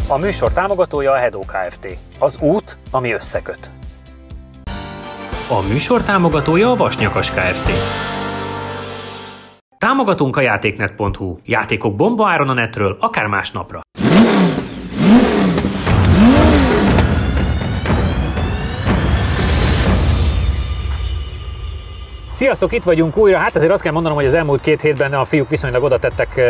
A műsor támogatója a Hedó Kft. Az út, ami összeköt. A műsor támogatója a Vasnyakas Kft. Támogatunk a játéknet.hu. Játékok bombaáron a netről, akár másnapra. Sziasztok, itt vagyunk újra. Hát azért azt kell mondanom, hogy az elmúlt 2 hétben a fiúk viszonylag oda tettek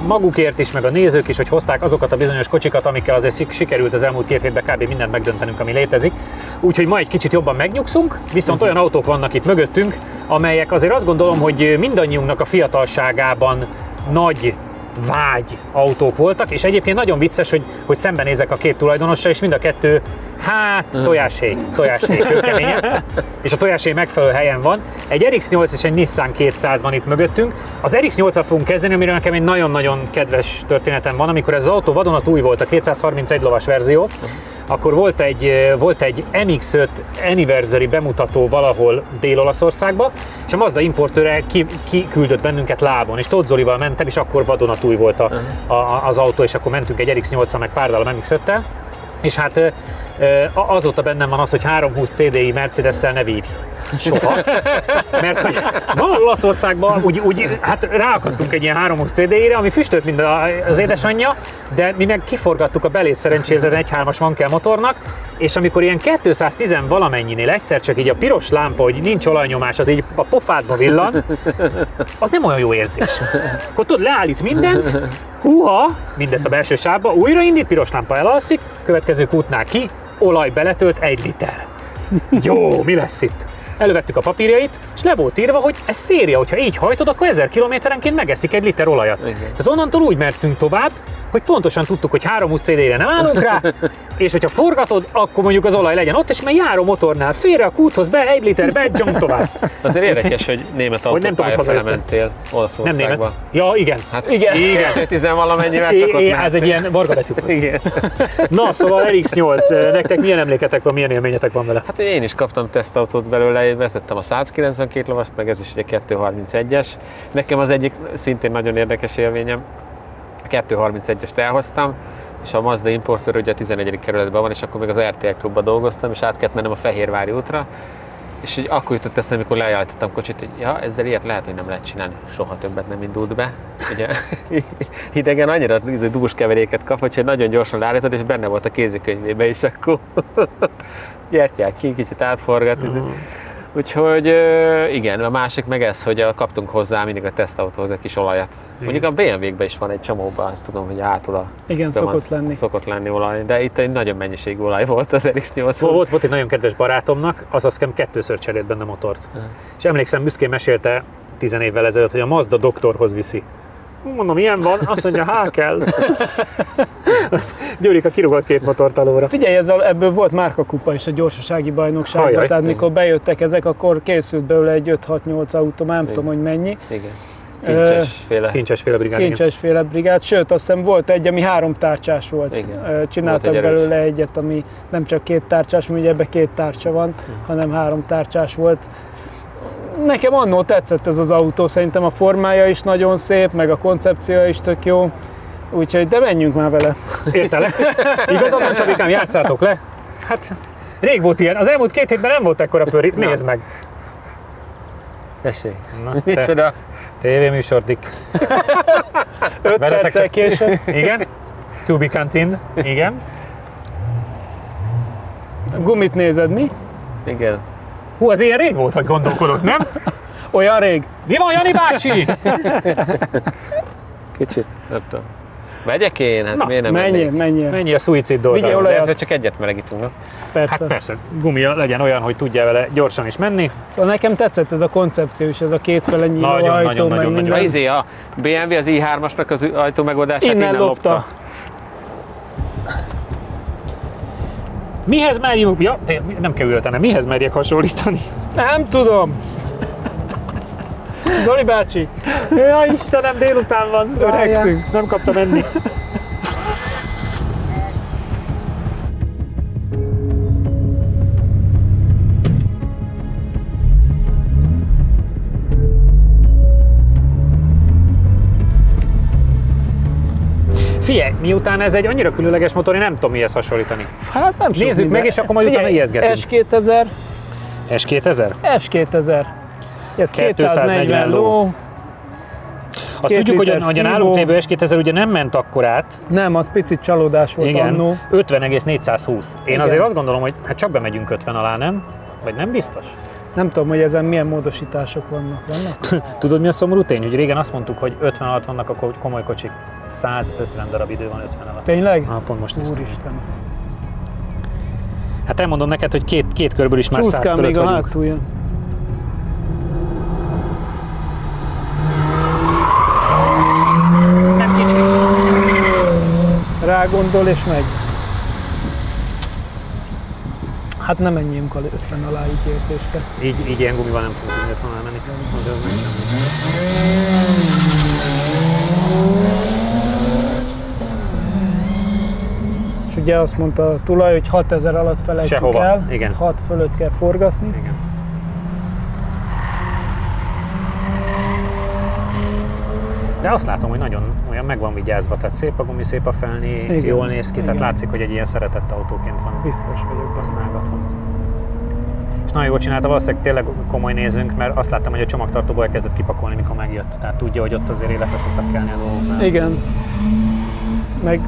magukért is, meg a nézők is, hogy hozták azokat a bizonyos kocsikat, amikkel azért sikerült az elmúlt 2 hétben kb. Mindent megdöntenünk, ami létezik. Úgyhogy ma egy kicsit jobban megnyugszunk, viszont olyan autók vannak itt mögöttünk, amelyek azért azt gondolom, hogy mindannyiunknak a fiatalságában nagy vágy autók voltak, és egyébként nagyon vicces, hogy szembenézek a két tulajdonossal, és mind a kettő, hát tojáshéj, kőkeményen, és a tojáshéj megfelelő helyen van. Egy RX-8 és egy Nissan 200 van itt mögöttünk. Az RX-8-al fogunk kezdeni, amiről nekem egy nagyon-nagyon kedves történetem van, amikor ez az autó vadonatúj volt, a 231 lovas verzió, akkor volt egy MX-5 Anniversary bemutató valahol Dél-Olaszországba, és a Mazda importőre kiküldött bennünket lábon, és Tóth Zolival mentem, és akkor vadonatúj volt az autó, és akkor mentünk egy RX-8-al, meg pár dallam MX-5-tel, és hát azóta bennem van az, hogy 320 CDI Mercedes-szel ne vívj soha, mert hogy valahol Olaszországban úgy hát ráakadtunk egy ilyen 320 CDI-re, ami füstölt, mint az édesanyja, de mi meg kiforgattuk a belét szerencsétlen 1.3-as Wankel motornak, és amikor ilyen 210 valamennyinél egyszer csak így a piros lámpa, hogy nincs olajnyomás, az így a pofádba villan, az nem olyan jó érzés. Akkor tudod, leállít mindent, húha, mindezt a belső sávba, újraindít, piros lámpa elalszik, következő kútnál ki, olaj beletölt 1 liter. Jó, mi lesz itt? Elővettük a papírjait, és le volt írva, hogy ez széria, hogyha így hajtod, akkor 1000 kilométerenként megeszik 1 liter olajat. Igen. Tehát onnantól úgy mertünk tovább, hogy pontosan tudtuk, hogy 320 CD-re nem állunk rá, és hogyha forgatod, akkor mondjuk az olaj legyen ott, és mert járó motornál félre a kúthoz be, 1 liter be, jump tovább. Azért érdekes, hogy német autópálya felementél Olaszországba. Nem német. Ja, igen. Hát igen. 10 valamennyivel csak ott ez egy ilyen varga betű. Igen. Na, szóval RX-8, nektek milyen emléketek van, milyen élményetek van vele? Hát én is kaptam tesztautót belőle, vezettem a 192 lovast, meg ez is egy 231-es. Nekem az egyik szintén nagyon érdekes élményem, a 231-est elhoztam, és a Mazda importőr ugye a 11. kerületben van, és akkor még az RTL klubban dolgoztam, és át kellett mennem a Fehérvári útra, és hogy akkor jutott eszembe, amikor leállítottam kocsit, hogy ja, ezzel ilyet lehet, hogy nem lehet csinálni, soha többet nem indult be. Ugye idegen annyira dús keveréket kap, hogy nagyon gyorsan leállított, és benne volt a kézikönyvében is, akkor gyertyák ki, kicsit átforgat. Úgyhogy igen, a másik meg ez, hogy kaptunk hozzá mindig a tesztautóhoz egy kis olajat. Mondjuk a BMW-kben is van egy csomóban, azt tudom, hogy hátul igen, szokott lenni olaj, de itt egy nagyon mennyiségű olaj volt az RX-8. Volt egy nagyon kedves barátomnak, az azt hiszem 2-ször cserélt benne motort. És emlékszem, büszkén mesélte 10 évvel ezelőtt, hogy a Mazda doktorhoz viszi. Mondom, ilyen van, azt mondja, kell. Gyurika kirúgott 2 motort alóra. Figyelj, ebből volt márkakupa is a gyorsasági bajnokságban, tehát mikor bejöttek ezek, akkor készült belőle egy 5-6-8 autó, nem tudom, hogy mennyi. Igen. Kincsesféle brigád. Kincsesféle brigád, sőt azt hiszem volt egy, ami 3 tárcsás volt. Igen. Csináltak volt belőle egyet, ami nem csak 2 tárcsás, mert ugye ebben 2 tárcsa van, hanem 3 tárcsás volt. Nekem annól tetszett ez az autó, szerintem a formája is nagyon szép, meg a koncepciója is tök jó, úgyhogy de menjünk már vele. Értelek? Igazad van, Csabikám, játszátok le? Hát rég volt ilyen, az elmúlt 2 hétben nem volt ekkora pöri, nézd meg! Tessék, micsoda? Tévéműsordik. 5 perccel később. Igen? To be continued. Igen? A gumit nézed, mi? Igen. Hú, az ilyen rég volt, hogy gondolkodott, nem? Olyan rég. Mi van, Jani bácsi? Kicsit, nem tudom. Megyek én? Hát miért nem menjél. Menj a szuicid dolga. De ezzel csak egyet melegítünk, no? Persze. Hát persze, gumia legyen olyan, hogy tudja vele gyorsan is menni. Szóval nekem tetszett ez a koncepció is, ez a kétfele nyíló ajtó, meg minden. A BMW az i3-asnak az ajtó megoldását innen lopta. Mihez merjünk? Ja, nem kell ültenem. Mihez merjek hasonlítani? Nem tudom. Zoli bácsi. Ja, Istenem, délután van. Öregszünk. Nem kaptam enni. Figyelj, miután ez egy annyira különleges motor, én nem tudom mihez hasonlítani. Hát nem sok Nézzük minden. meg, és akkor majd utána ijeszgetünk. S2000. S2000? S2000. Ez 240 ló. Azt tudjuk, hogy a nálunk lévő S2000 ugye nem ment akkorát. Nem, az picit csalódás volt annó. 50,420. Én azért azt gondolom, hogy hát csak bemegyünk 50 alá, nem? Vagy nem biztos? Nem tudom, hogy ezen milyen módosítások vannak. Tudod, mi a szomorú tény? Hogy régen azt mondtuk, hogy 50 alatt vannak a komoly kocsik. 150 darab idő van 50 alatt. Tényleg? Pont most néztem. Úristen. Hát elmondom neked, hogy két körből is már 100 fölött még vagyunk. A hátulja. Nem kicsit. Rágondol és megy. Hát nem menjünk a 50 alá így érzésre. Így ilyen gumival nem fogunk tudni 50 alá menni. És ugye azt mondta a tulaj, hogy 6000 alatt felejtjük Sehova. el. Igen. 6 fölött kell forgatni. Igen. De azt látom, hogy nagyon olyan meg van vigyázva, tehát szép a gumi, szép a felné, igen, jól néz ki, tehát látszik, hogy egy ilyen szeretett autóként van. Biztos vagyok használgatva. És nagyon jól csinálta, valószínűleg tényleg komoly nézőnk, mert azt láttam, hogy a csomagtartóból elkezdett kipakolni, mikor megjött. Tehát tudja, hogy ott azért életre szoktak kelni a dolgoknál. Igen. Meg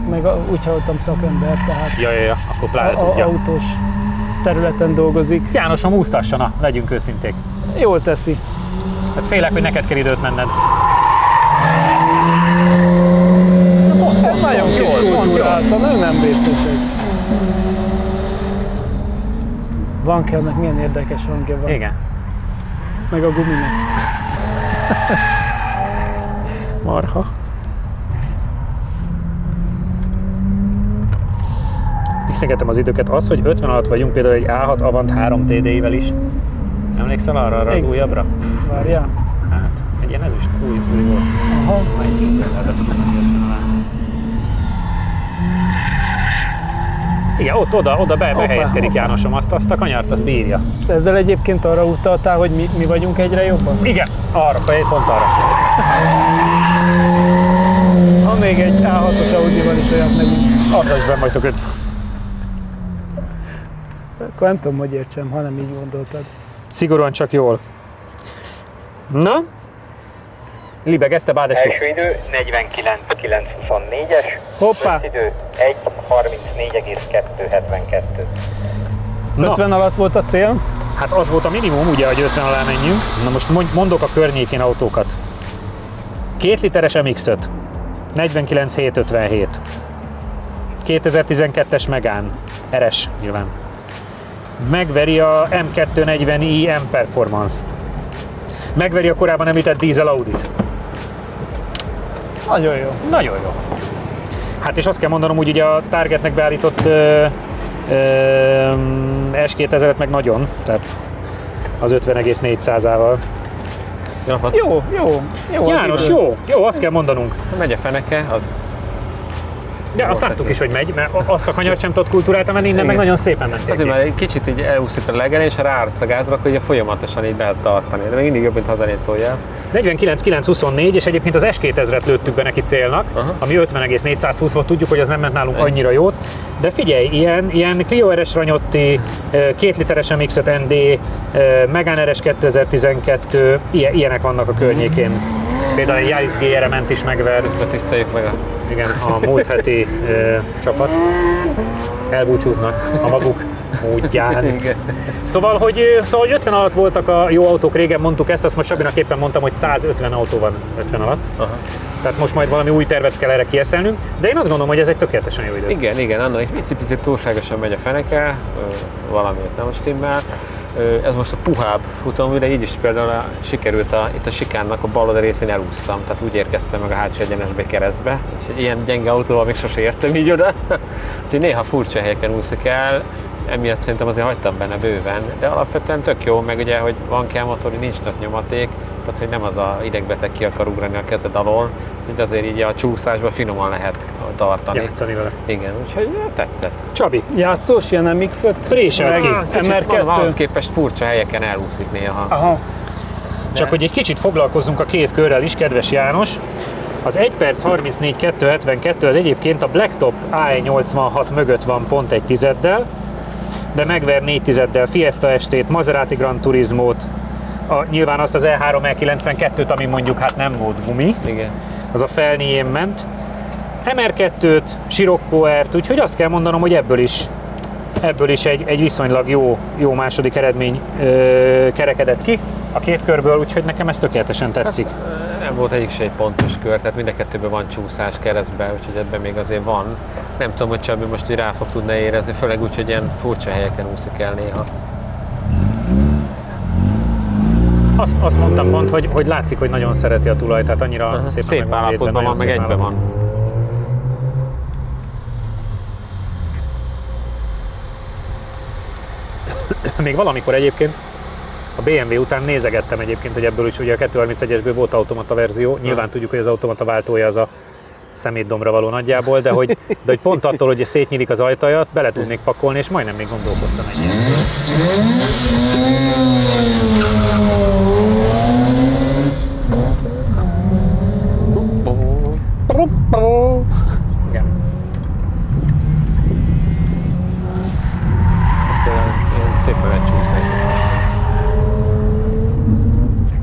úgy hallottam szakember, tehát ja, akkor pláne tudja. Autós területen dolgozik. Jánosom, úsztassana, legyünk őszinték. Jól teszi. Hát félek, hogy neked kell időt menned. Nagyon kis kultúráltan, nem vészes ez. Van kellnek, milyen érdekes hangja van. Igen. Meg a guminek. Marha. Nézegetem az időket. Az, hogy 50 alatt vagyunk például egy A6 Avant 3 TDI-vel is. Emlékszel arra az újabbra? Várjál. Hát, egy ilyen ezüst új volt. Aha. Majd 10 lehetett tudni 50 alá. Igen, oda behelyezkedik Jánosom, azt a kanyart, azt bírja. És ezzel egyébként arra utaltál, hogy mi vagyunk egyre jobban? Igen, arra, pont arra. Ha még egy A6-os Audival is olyat megyünk. Azzal is benn vagytok öt. Akkor nem tudom, hogy értsem, ha nem így gondoltad. Szigorúan csak jól. Na? Libegezte Bádes Krisz. Első idő 49,924-es. Hoppá! Idő 1:34,272. 50 alatt volt a cél? Hát az volt a minimum, ugye, hogy 50 alá menjünk. Na most mondok a környékén autókat. 2 literes MX-5. 49,757. 2012-es Megane. RS nyilván. Megveri a M240i M Performance-t. Megveri a korábban említett dízel Audit. Nagyon jó. Nagyon jó. Hát és azt kell mondanom, hogy ugye a Targetnek beállított S2000-et meg nagyon, tehát az 50,4%-ával. Jó. János, jó, azt kell mondanunk. Megy a feneke, az... De azt láttuk is, hogy megy, mert azt a kanyart sem tudott kultúráltan menni, innen meg nagyon szépen mentél. Azért már egy kicsit így elúszik a legelén, és ha ráállsz a gázra, akkor ugye folyamatosan így lehet tartani. De még mindig jobb, mint hazanéd toljál. 49,924, és egyébként az S2000-et lőttük be neki célnak, ami 50,420 volt, tudjuk, hogy az nem ment nálunk annyira jót. De figyelj, ilyen Clio RS Ranyotti, 2 literes MX-5 ND, Megane RS 2012, ilyenek vannak a környékén. Például egy Yaris GR-ment is megver. Közben tiszteljük meg a múlt heti csapat. Elbúcsúznak a maguk módján. Szóval, hogy 50 alatt voltak a jó autók, régen mondtuk ezt, azt most Sabinak éppen mondtam, hogy 150 autó van 50 alatt. Aha. Tehát most majd valami új tervet kell erre kieszelnünk, de én azt gondolom, hogy ez egy tökéletesen jó idő. Igen, annak egy picit túlságosan megy a feneke, valamiért nem stimmel. Ez most a puhább futam, de így is például sikerült itt a sikánnak a bal oldali részén elúsztam, tehát úgy érkeztem meg a hátsó egyenesbe keresztbe, és ilyen gyenge autóval még sose értem így oda, úgyhogy néha furcsa helyeken úszik el, emiatt szerintem azért hagytam benne bőven, de alapvetően tök jó, meg ugye, hogy van kelmotor, nincs nagy nyomaték, tehát hogy nem az a idegbeteg ki akar ugrani a kezed alól, de azért így a csúszásban finoman lehet tartani. Játszani vele. Igen, úgyhogy tetszett. Csabi. Játszós, ilyen MX-5? Frésel ki. MR2. Ahhoz képest furcsa helyeken elúszik néha. Aha. Csak hogy egy kicsit foglalkozzunk a két körrel is, kedves János. Az 1 perc 34.272 az egyébként a Blacktop AE86 mögött van pont egy tizeddel, de megver 4 tizeddel Fiesta ST-t, Maserati Gran Turismót, nyilván azt az E3 E92-t, ami mondjuk hát nem volt gumi, igen. Az a Felnién ment, MR2-t, Scirocco R-t, úgyhogy azt kell mondanom, hogy ebből is egy viszonylag jó második eredmény kerekedett ki a két körből, úgyhogy nekem ez tökéletesen tetszik. Hát, nem volt egyik se egy pontos kör, tehát mind a kettőben van csúszás keresztbe, úgyhogy ebben még azért van. Nem tudom, hogy Csabi most így rá fog tudni érezni, főleg úgy, hogy ilyen furcsa helyeken úszik el néha. Azt mondtam pont, hogy látszik, hogy nagyon szereti a tulaj, tehát annyira szép állapotban van, meg egyben van. Még valamikor egyébként a BMW után nézegettem egyébként, hogy ebből is ugye a 231-esből volt automata verzió. Nyilván tudjuk, hogy az automata váltója az a szemétdombra való nagyjából, de hogy pont attól, hogy szétnyílik az ajtajat, bele tudnék pakolni, és majdnem még gondolkoztam ennyit. Igen. Szépen lecsúszás.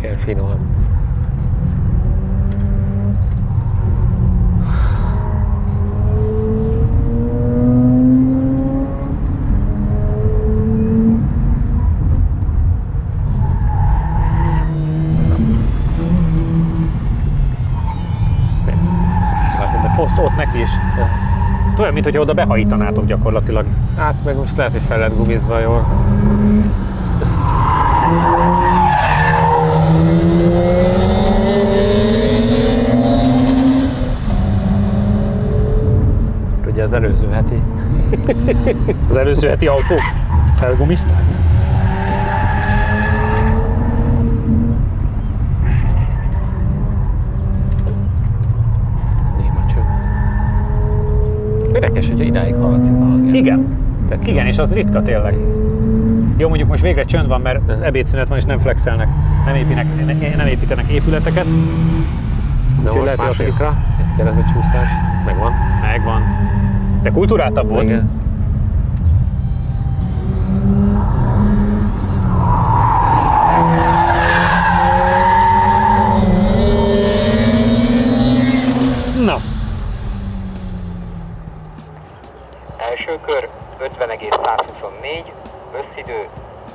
Kell finoman. Ott neki is. Olyan, mintha oda behajítanátok gyakorlatilag. Hát meg most lehet, hogy fel lett gumizva jól. Ugye az előző heti. Az előző heti autók felgumizták? Érdekes, hogy idáig hallatszik a hangját. Igen, és az ritka tényleg. Jó, mondjuk most végre csönd van, mert ebédszünet van és nem flexelnek, nem építenek épületeket. De most lehet, másodikra egy keresztbe csúszás. Megvan. De kulturáltabb volt. Igen. Na. Első kör 50,124, összidő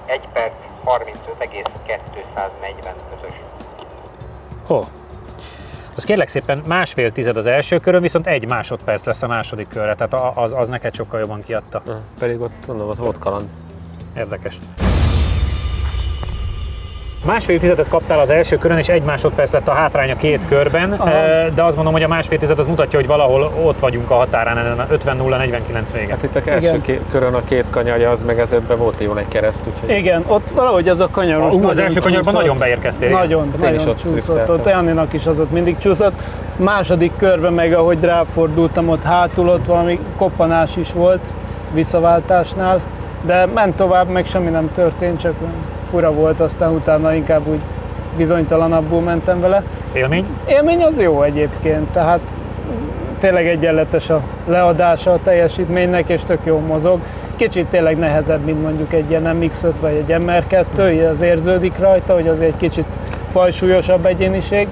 1 perc 35,245-ös. Ó. Az kérlek szépen 1,5 tized az első körön, viszont 1 másodperc lesz a második körre, tehát az neked sokkal jobban kiadta. Pedig ott mondom, ott volt kaland. Érdekes. 1,5 tizedet kaptál az első körön, és 1 másodperc lett a hátrány a két körben, de azt mondom, hogy a 1,5 tized az mutatja, hogy valahol ott vagyunk a határán, 50-0-49 vége. Hát itt a első körön a két kanyarja, az meg ezekben volt jól egy kereszt, úgyhogy... Igen, ott valahogy az a kanyar most az első kanyarban nagyon beérkeztél. Nagyon csúszott, ott Janninak is az ott mindig csúszott. Második körben meg, ahogy ráfordultam ott hátul, ott valami koppanás is volt visszaváltásnál, de ment tovább, meg semmi nem történt, csak fura volt, aztán utána inkább úgy bizonytalanabbul mentem vele. Élmény? Élmény az jó egyébként, tehát tényleg egyenletes a leadása a teljesítménynek, és tök jó mozog. Kicsit tényleg nehezebb, mint mondjuk egy ilyen MX-5 vagy egy MR2, az érződik rajta, hogy az egy kicsit fajsúlyosabb egyéniség,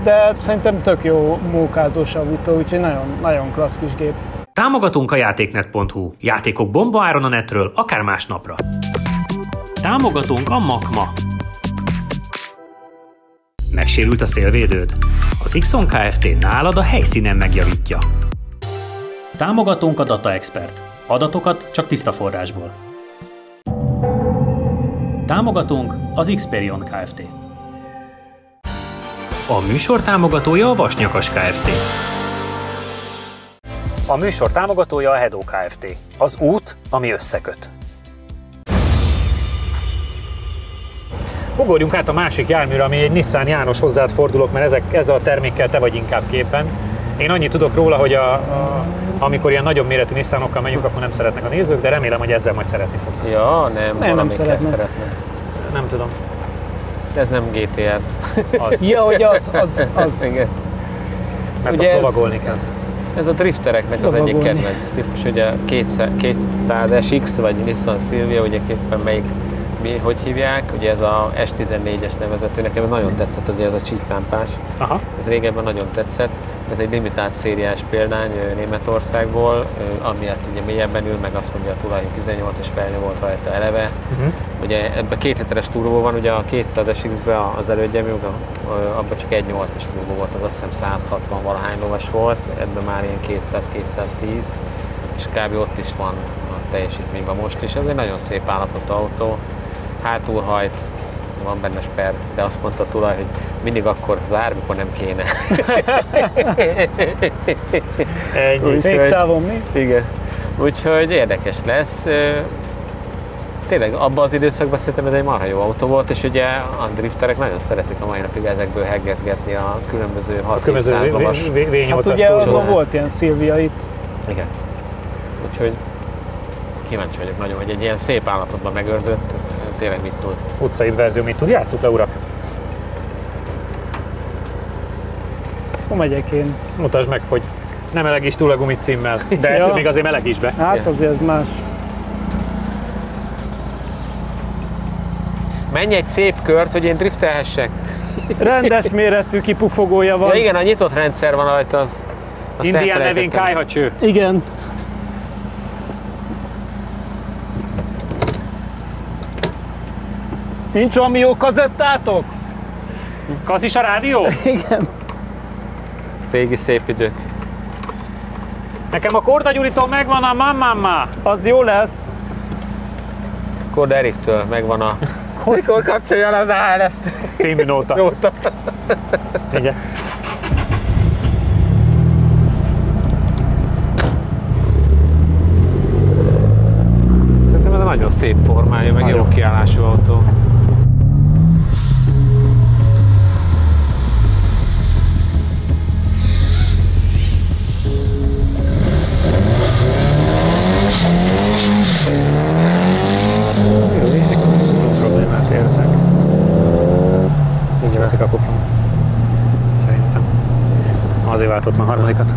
de szerintem tök jó mókázós autó, úgyhogy nagyon, nagyon klassz kis gép. Támogatunk a játéknet.hu. Játékok bombaáron a netről, akár másnapra. Támogatunk a Makma. Megsérült a szélvédőd? Az Xon Kft. Nálad a helyszínen megjavítja. Támogatunk a Data Expert. Adatokat csak tiszta forrásból. Támogatunk az Xperion Kft. A műsor támogatója a Vasnyakas Kft. A műsor támogatója a Hedó Kft. Az út, ami összeköt. Ugorjunk át a másik járműre, ami egy Nissan. János, hozzád fordulok, mert ezzel a termékkel te vagy inkább képben. Én annyit tudok róla, hogy amikor ilyen nagyobb méretű Nissanokkal megyünk, akkor nem szeretnek a nézők, de remélem, hogy ezzel majd szeretni fognak. Ja, nem szeretne. Nem tudom. Ez nem GTR. Ja, hogy az. Igen. mert ugye azt lovagolni kell. Ez a driftereknek az egyik kedvenc típus, ugye 200SX vagy Nissan Silvia, ugye éppen hogy hívják, ugye ez a S14-es nevezető, nekem nagyon tetszett az a csíklámpás. Aha. Ez régebben nagyon tetszett. Ez egy limitált szériás példány Németországból, amiatt ugye mélyebben ül, meg azt mondja a tulaj, hogy 18-es fejlő volt rajta eleve. Ugye ebben 2 literes turbó van, ugye a 200SX-ben az elődjem, abban csak 1.8-es turbó volt, az azt hiszem 160 valahány lovas volt, ebben már ilyen 200-210, és kb. Ott is van a teljesítményben most is. Ez egy nagyon szép állapotú autó, hátulhajt, van benne sper, de azt mondta a tulaj, hogy mindig akkor zár, mikor nem kéne. Ennyi. Féktávon mi? Igen. Úgyhogy érdekes lesz. Tényleg abban az időszakban szerintem ez egy marha jó autó volt, és ugye a drifterek nagyon szeretik a mai napig ezekből heggezgetni a különböző 600 lovas. V8-as hát ugye abban volt ilyen Silvia itt. Igen. Úgyhogy kíváncsi vagyok nagyon, hogy egy ilyen szép állapotban megőrzött, tényleg mit tud. Utcai verzió, mit tud? Játsszuk le, urak! Hol megyek én? Mutasd meg, hogy nem melegíts túl a gumit címmel, de Ja. még azért melegíts be. Hát azért ez más. Menj egy szép kört, hogy én driftelhessek. Rendes méretű kipufogója van. Ja igen, a nyitott rendszer van rajta, azt Indián nevén elfelejtettem. kályhacső. Igen. Nincs valami jó kazettátok? Kazis a rádió? Igen. Régi szép idők. Nekem a kordagyúrító megvan a mamma. Az jó lesz. Kord Eriktől megvan a... Mikor kapcsolja az ALS-t? Című nóta. Igen. Szerintem ez nagyon szép formája, meg jó kiállású autó. Problémát érzek. Igen. Csúszik a kuplung. Szerintem. Azért váltott már harmadikat.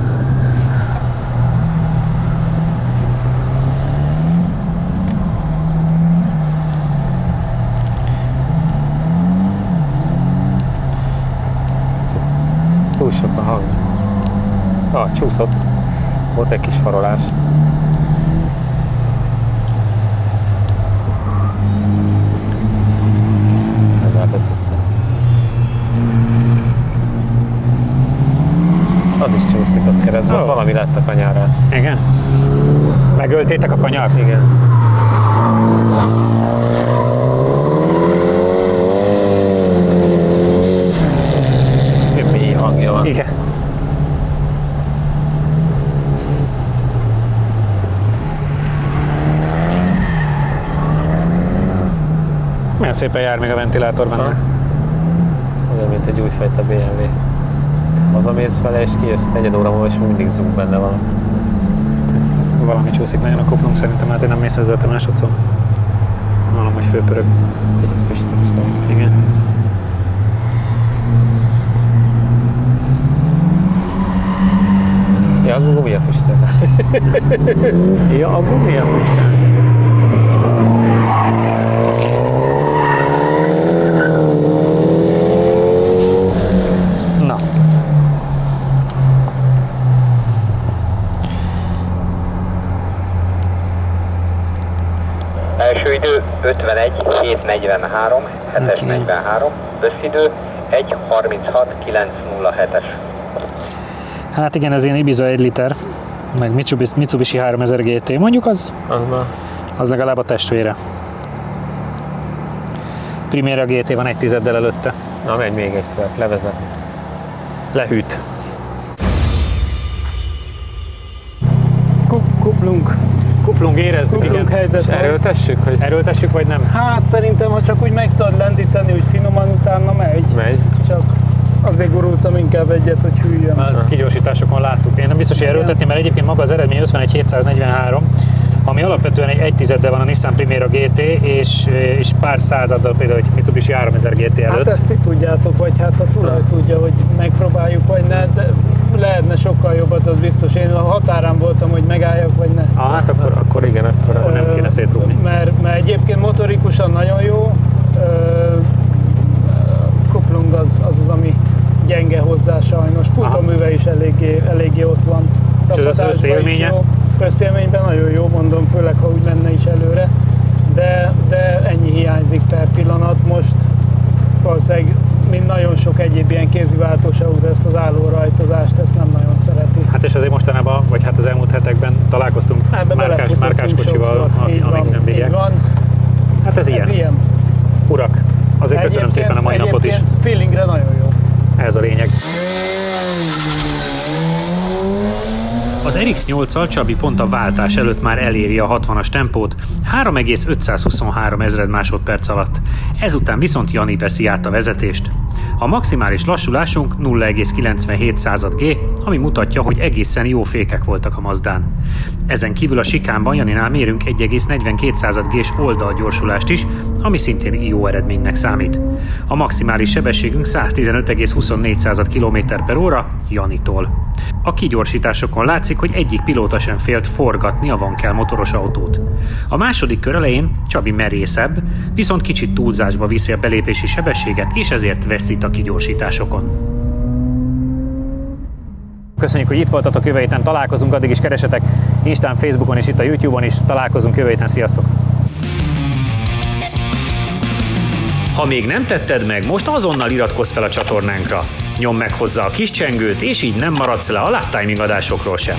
Túl sok a hang. Csúszott. Volt egy kis farolás. Megváltott vissza. Az is csúszik ott keresztben, valami lett a kanyárral. Igen? Megöltétek a kanyart? Igen. Mély hangja van. Igen. Milyen szépen jár még a ventilátor benne. Olyan, mint egy újfajta BMW. Hazamész vele és kijössz 4 óra múlva, és mindig zúg benne van. Ez valami csúszik nagyon a kuplung szerintem, hát én nem mész ezzel te másodszor. Hallom, hogy főpörög. Kicsit füstös, nem? Igen. Ja, a gumi a füstöl. Ja, a gumi a füstöl. Na. Első idő 51.743, 7.43, összidő 1.36.907-es. Hát igen, ez ilyen Ibiza 1 liter, meg Mitsubishi 3000 GT. Mondjuk az legalább a testvére. Primera GT van 1 tizeddel előtte. Na, megy még egy kört, levezet. Lehűt. Kuplung érezzük, Kuplung igen. helyzet van. Erőltessük, hogy Erőltessük, vagy nem? Hát szerintem, ha csak úgy meg tudod lendíteni, hogy finoman utána megy. megy. Csak azért gurultam inkább egyet, hogy hűljön. Már kigyorsításokon láttuk. Én nem biztos, hogy erőltetni, mert egyébként maga az eredmény 51.743, ami alapvetően egy tizeddel van a Nissan Primera GT, és pár századdal például egy Mitsubishi 3000 GT előtt. Hát ezt ti tudjátok, vagy hát a tulaj tudja, hogy megpróbáljuk, vagy ne, de lehetne sokkal jobbat, az biztos. Én a határán voltam, hogy megálljak, vagy ne. Hát akkor igen, akkor nem kéne szétrúgni. Mert egyébként motorikusan nagyon jó, kuplung az, ami gyenge hozzá sajnos. Futóműve is eléggé ott van. És az összélménye? Összélményben nagyon jó, mondom, főleg ha úgy menne is előre. De ennyi hiányzik per pillanat. Most valószínűleg, mint nagyon sok egyéb ilyen kéziváltós autó, ezt az állórajtozást, ezt nem nagyon szereti. Hát és azért mostanában, vagy hát az elmúlt hetekben találkoztunk márkás kocsival, amik nem bírják. Hát ez ilyen. Urak, azért köszönöm szépen a mai napot is. Feelingre nagyon jó. Ez a lényeg. Az RX-8-al Csabi pont a váltás előtt már eléri a 60-as tempót 3,523 másodperc alatt. Ezután viszont Jani veszi át a vezetést. A maximális lassulásunk 0,97 G, ami mutatja, hogy egészen jó fékek voltak a Mazdán. Ezen kívül a sikánban Janinál mérünk 1,42 G-s oldalgyorsulást is, ami szintén jó eredménynek számít. A maximális sebességünk 115,24 km/h Janitól. A kigyorsításokon látszik, hogy egyik pilóta sem félt forgatni a Wankel motoros autót. A második kör elején Csabi merészebb, viszont kicsit túlzásba viszi a belépési sebességet, és ezért veszít a kigyorsításokon. Köszönjük, hogy itt voltatok, jövő héten találkozunk, addig is keresetek Instán, Facebookon és itt a YouTube-on is. Találkozunk jövő héten, sziasztok! Ha még nem tetted meg, most azonnal iratkozz fel a csatornánkra. Nyomd meg hozzá a kis csengőt, és így nem maradsz le a Lap Timing adásokról sem.